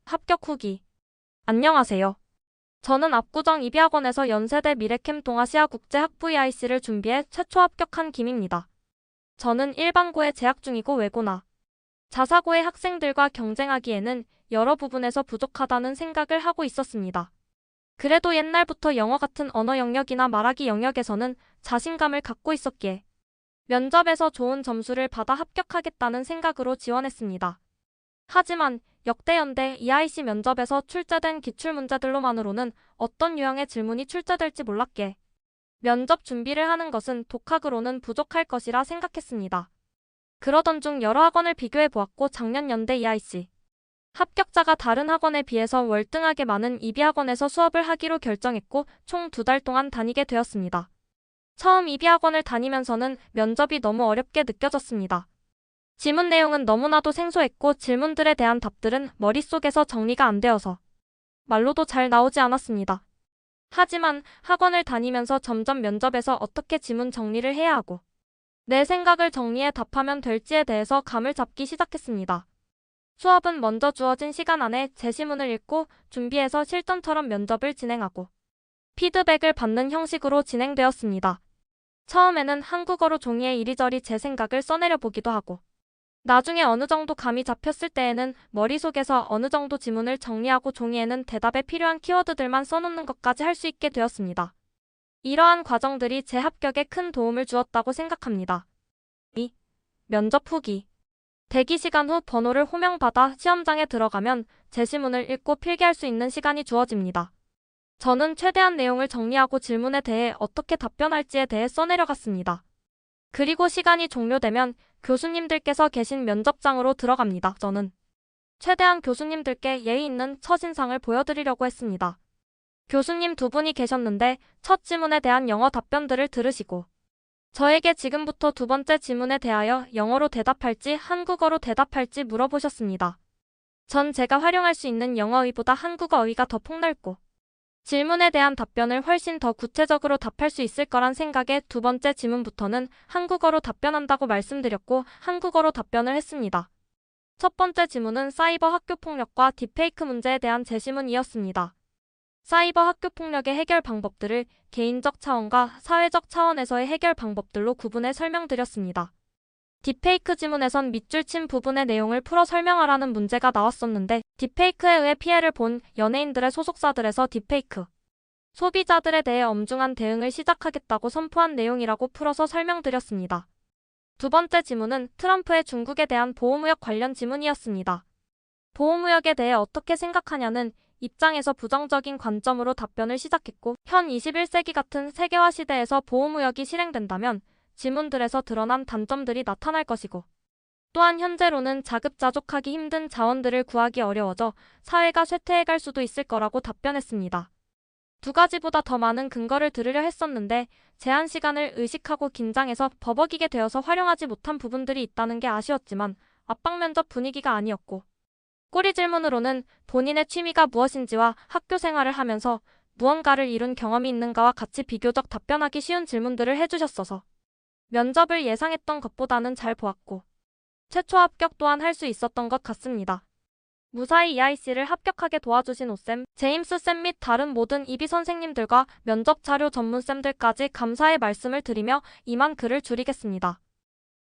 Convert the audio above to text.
합격 후기. 안녕하세요. 저는 압구정 이비학원에서 연세대 미래캠 동아시아국제학 VIC를 준비해 최초 합격한 김입니다. 저는 일반고에 재학 중이고 외고나 자사고의 학생들과 경쟁하기에는 여러 부분에서 부족하다는 생각을 하고 있었습니다. 그래도 옛날부터 영어 같은 언어 영역이나 말하기 영역에서는 자신감을 갖고 있었기에 면접에서 좋은 점수를 받아 합격하겠다는 생각으로 지원했습니다. 하지만 역대 연대 EIC 면접에서 출제된 기출문제들로만으로는 어떤 유형의 질문이 출제될지 몰랐기에 면접 준비를 하는 것은 독학으로는 부족할 것이라 생각했습니다. 그러던 중 여러 학원을 비교해 보았고 작년 연대 EIC 합격자가 다른 학원에 비해서 월등하게 많은 이비학원에서 수업을 하기로 결정했고 총 2달 동안 다니게 되었습니다. 처음 이비학원을 다니면서는 면접이 너무 어렵게 느껴졌습니다. 지문 내용은 너무나도 생소했고 질문들에 대한 답들은 머릿속에서 정리가 안 되어서 말로도 잘 나오지 않았습니다. 하지만 학원을 다니면서 점점 면접에서 어떻게 지문 정리를 해야 하고 내 생각을 정리해 답하면 될지에 대해서 감을 잡기 시작했습니다. 수업은 먼저 주어진 시간 안에 제시문을 읽고 준비해서 실전처럼 면접을 진행하고 피드백을 받는 형식으로 진행되었습니다. 처음에는 한국어로 종이에 이리저리 제 생각을 써내려 보기도 하고 나중에 어느 정도 감이 잡혔을 때에는 머릿속에서 어느 정도 지문을 정리하고 종이에는 대답에 필요한 키워드들만 써놓는 것까지 할 수 있게 되었습니다. 이러한 과정들이 제 합격에 큰 도움을 주었다고 생각합니다. 2. 면접 후기. 대기 시간 후 번호를 호명받아 시험장에 들어가면 제시문을 읽고 필기할 수 있는 시간이 주어집니다. 저는 최대한 내용을 정리하고 질문에 대해 어떻게 답변할지에 대해 써내려갔습니다. 그리고 시간이 종료되면 교수님들께서 계신 면접장으로 들어갑니다. 저는 최대한 교수님들께 예의 있는 첫인상을 보여드리려고 했습니다. 교수님 2분이 계셨는데 첫 지문에 대한 영어 답변들을 들으시고 저에게 지금부터 2번째 지문에 대하여 영어로 대답할지 한국어로 대답할지 물어보셨습니다. 전 제가 활용할 수 있는 영어의보다 한국어의가 더 폭넓고 질문에 대한 답변을 훨씬 더 구체적으로 답할 수 있을 거란 생각에 2번째 지문부터는 한국어로 답변한다고 말씀드렸고 한국어로 답변을 했습니다. 첫 번째 지문은 사이버 학교폭력과 딥페이크 문제에 대한 제시문이었습니다. 사이버 학교폭력의 해결 방법들을 개인적 차원과 사회적 차원에서의 해결 방법들로 구분해 설명드렸습니다. 딥페이크 지문에선 밑줄 친 부분의 내용을 풀어 설명하라는 문제가 나왔었는데 딥페이크에 의해 피해를 본 연예인들의 소속사들에서 딥페이크 소비자들에 대해 엄중한 대응을 시작하겠다고 선포한 내용이라고 풀어서 설명드렸습니다. 2번째 지문은 트럼프의 중국에 대한 보호무역 관련 지문이었습니다. 보호무역에 대해 어떻게 생각하냐는 입장에서 부정적인 관점으로 답변을 시작했고 현 21세기 같은 세계화 시대에서 보호무역이 실행된다면 지문들에서 드러난 단점들이 나타날 것이고 또한 현재로는 자급자족하기 힘든 자원들을 구하기 어려워져 사회가 쇠퇴해갈 수도 있을 거라고 답변했습니다. 2가지보다 더 많은 근거를 들으려 했었는데 제한 시간을 의식하고 긴장해서 버벅이게 되어서 활용하지 못한 부분들이 있다는 게 아쉬웠지만 압박 면접 분위기가 아니었고 꼬리 질문으로는 본인의 취미가 무엇인지와 학교 생활을 하면서 무언가를 이룬 경험이 있는가와 같이 비교적 답변하기 쉬운 질문들을 해주셨어서 면접을 예상했던 것보다는 잘 보았고 최초 합격 또한 할 수 있었던 것 같습니다. 무사히 EIC를 합격하게 도와주신 오쌤, 제임스쌤 및 다른 모든 이비 선생님들과 면접 자료 전문쌤들까지 감사의 말씀을 드리며 이만 글을 줄이겠습니다.